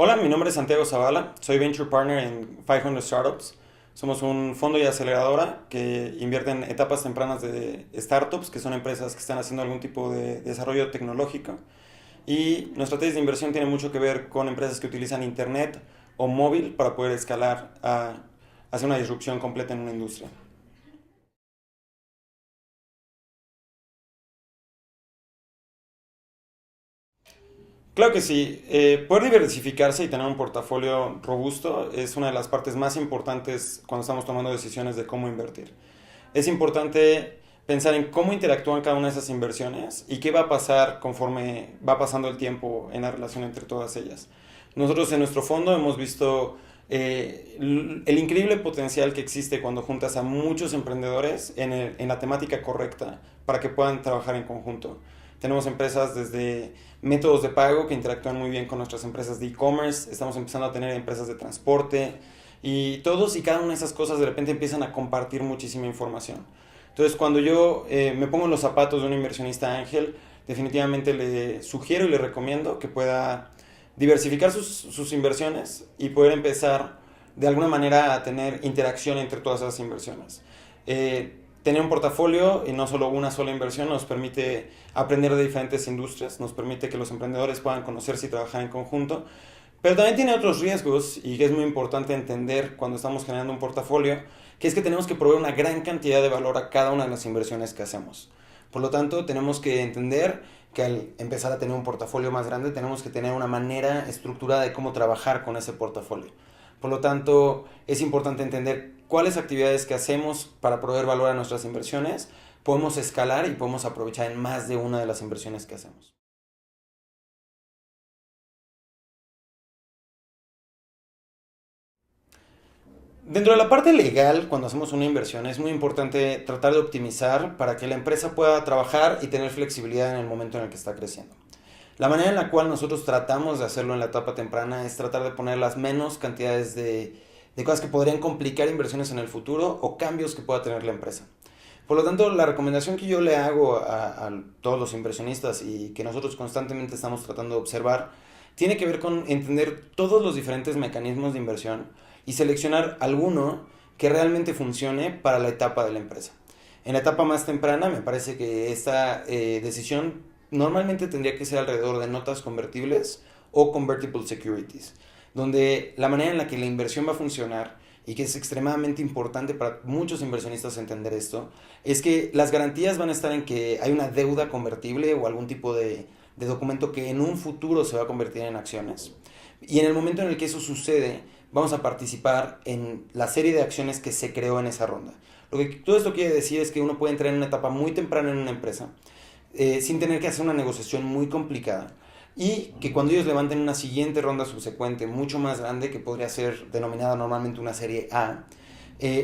Hola, mi nombre es Santiago Zavala, soy Venture Partner en 500 Startups. Somos un fondo y aceleradora que invierte en etapas tempranas de startups, que son empresas que están haciendo algún tipo de desarrollo tecnológico. Y nuestra tesis de inversión tiene mucho que ver con empresas que utilizan Internet o móvil para poder escalar a hacer una disrupción completa en una industria. Claro que sí. Poder diversificarse y tener un portafolio robusto es una de las partes más importantes cuando estamos tomando decisiones de cómo invertir. Es importante pensar en cómo interactúan cada una de esas inversiones y qué va a pasar conforme va pasando el tiempo en la relación entre todas ellas. Nosotros en nuestro fondo hemos visto el increíble potencial que existe cuando juntas a muchos emprendedores en la temática correcta para que puedan trabajar en conjunto. Tenemos empresas desde métodos de pago que interactúan muy bien con nuestras empresas de e-commerce, estamos empezando a tener empresas de transporte y todos y cada una de esas cosas de repente empiezan a compartir muchísima información. Entonces cuando yo me pongo en los zapatos de un inversionista ángel, definitivamente le sugiero y le recomiendo que pueda diversificar sus inversiones y poder empezar de alguna manera a tener interacción entre todas esas inversiones. Tener un portafolio y no solo una sola inversión nos permite aprender de diferentes industrias, nos permite que los emprendedores puedan conocerse y trabajar en conjunto, pero también tiene otros riesgos y que es muy importante entender cuando estamos generando un portafolio, que es que tenemos que proveer una gran cantidad de valor a cada una de las inversiones que hacemos. Por lo tanto, tenemos que entender que al empezar a tener un portafolio más grande, tenemos que tener una manera estructurada de cómo trabajar con ese portafolio. Por lo tanto, es importante entender cuáles actividades que hacemos para proveer valor a nuestras inversiones podemos escalar y podemos aprovechar en más de una de las inversiones que hacemos. Dentro de la parte legal, cuando hacemos una inversión, es muy importante tratar de optimizar para que la empresa pueda trabajar y tener flexibilidad en el momento en el que está creciendo. La manera en la cual nosotros tratamos de hacerlo en la etapa temprana es tratar de poner las menos cantidades de cosas que podrían complicar inversiones en el futuro o cambios que pueda tener la empresa. Por lo tanto, la recomendación que yo le hago a todos los inversionistas y que nosotros constantemente estamos tratando de observar tiene que ver con entender todos los diferentes mecanismos de inversión y seleccionar alguno que realmente funcione para la etapa de la empresa. En la etapa más temprana me parece que esta decisión normalmente tendría que ser alrededor de notas convertibles o convertible securities, donde la manera en la que la inversión va a funcionar y que es extremadamente importante para muchos inversionistas entender esto, es que las garantías van a estar en que hay una deuda convertible o algún tipo de documento que en un futuro se va a convertir en acciones. Y en el momento en el que eso sucede, vamos a participar en la serie de acciones que se creó en esa ronda. Lo que todo esto quiere decir es que uno puede entrar en una etapa muy temprana en una empresa sin tener que hacer una negociación muy complicada y que cuando ellos levanten una siguiente ronda subsecuente mucho más grande, que podría ser denominada normalmente una serie A,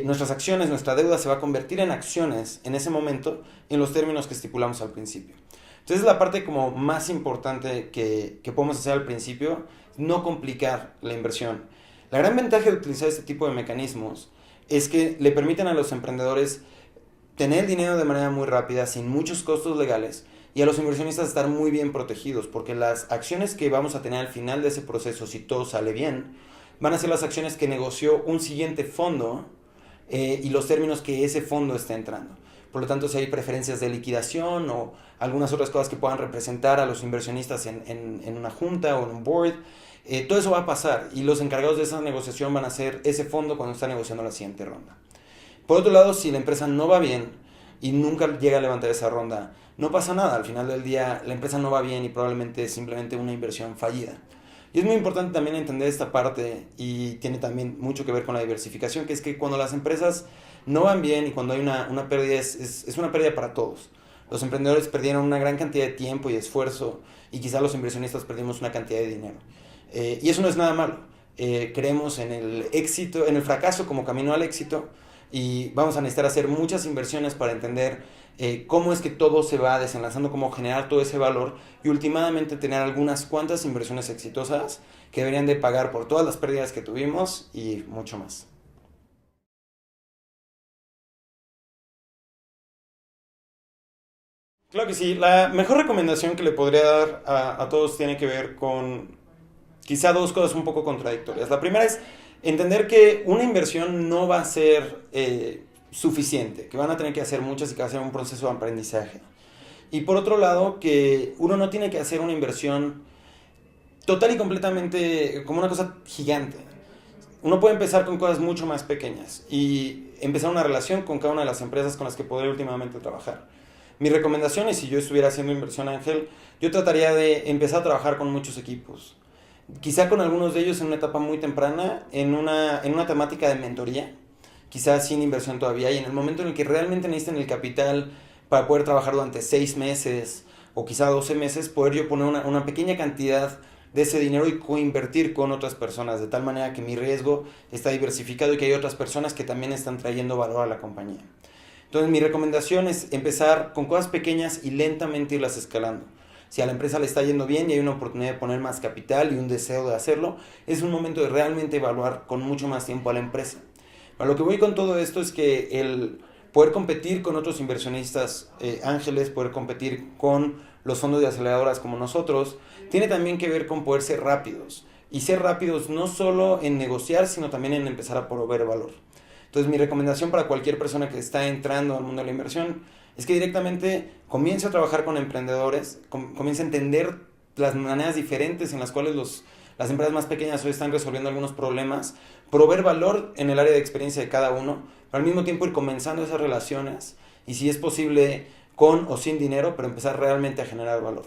nuestras acciones, nuestra deuda se va a convertir en acciones en ese momento en los términos que estipulamos al principio. Entonces la parte como más importante que podemos hacer al principio, no complicar la inversión. La gran ventaja de utilizar este tipo de mecanismos es que le permiten a los emprendedores tener el dinero de manera muy rápida, sin muchos costos legales, y a los inversionistas estar muy bien protegidos, porque las acciones que vamos a tener al final de ese proceso, si todo sale bien, van a ser las acciones que negoció un siguiente fondo y los términos que ese fondo está entrando. Por lo tanto, si hay preferencias de liquidación o algunas otras cosas que puedan representar a los inversionistas en una junta o en un board, todo eso va a pasar y los encargados de esa negociación van a ser ese fondo cuando está negociando la siguiente ronda. Por otro lado, si la empresa no va bien y nunca llega a levantar esa ronda, no pasa nada. Al final del día, la empresa no va bien y probablemente es simplemente una inversión fallida. Y es muy importante también entender esta parte y tiene también mucho que ver con la diversificación, que es que cuando las empresas no van bien y cuando hay una pérdida, es una pérdida para todos. Los emprendedores perdieron una gran cantidad de tiempo y esfuerzo y quizá los inversionistas perdimos una cantidad de dinero. Y eso no es nada malo. Creemos en el éxito, en el fracaso como camino al éxito y vamos a necesitar hacer muchas inversiones para entender cómo es que todo se va desenlazando, cómo generar todo ese valor y últimamente tener algunas cuantas inversiones exitosas que deberían de pagar por todas las pérdidas que tuvimos y mucho más. Claro que sí, la mejor recomendación que le podría dar a todos tiene que ver con quizá dos cosas un poco contradictorias. La primera es entender que una inversión no va a ser suficiente, que van a tener que hacer muchas y que va a ser un proceso de aprendizaje. Y por otro lado, que uno no tiene que hacer una inversión total y completamente como una cosa gigante. Uno puede empezar con cosas mucho más pequeñas y empezar una relación con cada una de las empresas con las que podré últimamente trabajar. Mi recomendación es, si yo estuviera haciendo inversión ángel, yo trataría de empezar a trabajar con muchos equipos. Quizá con algunos de ellos en una etapa muy temprana, en una temática de mentoría, quizás sin inversión todavía, y en el momento en el que realmente necesiten el capital para poder trabajar durante 6 meses o quizá 12 meses, poder yo poner una pequeña cantidad de ese dinero y coinvertir con otras personas, de tal manera que mi riesgo está diversificado y que hay otras personas que también están trayendo valor a la compañía. Entonces mi recomendación es empezar con cosas pequeñas y lentamente irlas escalando. Si a la empresa le está yendo bien y hay una oportunidad de poner más capital y un deseo de hacerlo, es un momento de realmente evaluar con mucho más tiempo a la empresa. A lo que voy con todo esto es que el poder competir con otros inversionistas ángeles, poder competir con los fondos de aceleradoras como nosotros, tiene también que ver con poder ser rápidos. Y ser rápidos no solo en negociar, sino también en empezar a proveer valor. Entonces mi recomendación para cualquier persona que está entrando al mundo de la inversión es que directamente comience a trabajar con emprendedores, comience a entender las maneras diferentes en las cuales las empresas más pequeñas hoy están resolviendo algunos problemas, proveer valor en el área de experiencia de cada uno, pero al mismo tiempo ir comenzando esas relaciones y, si es posible, con o sin dinero, pero empezar realmente a generar valor.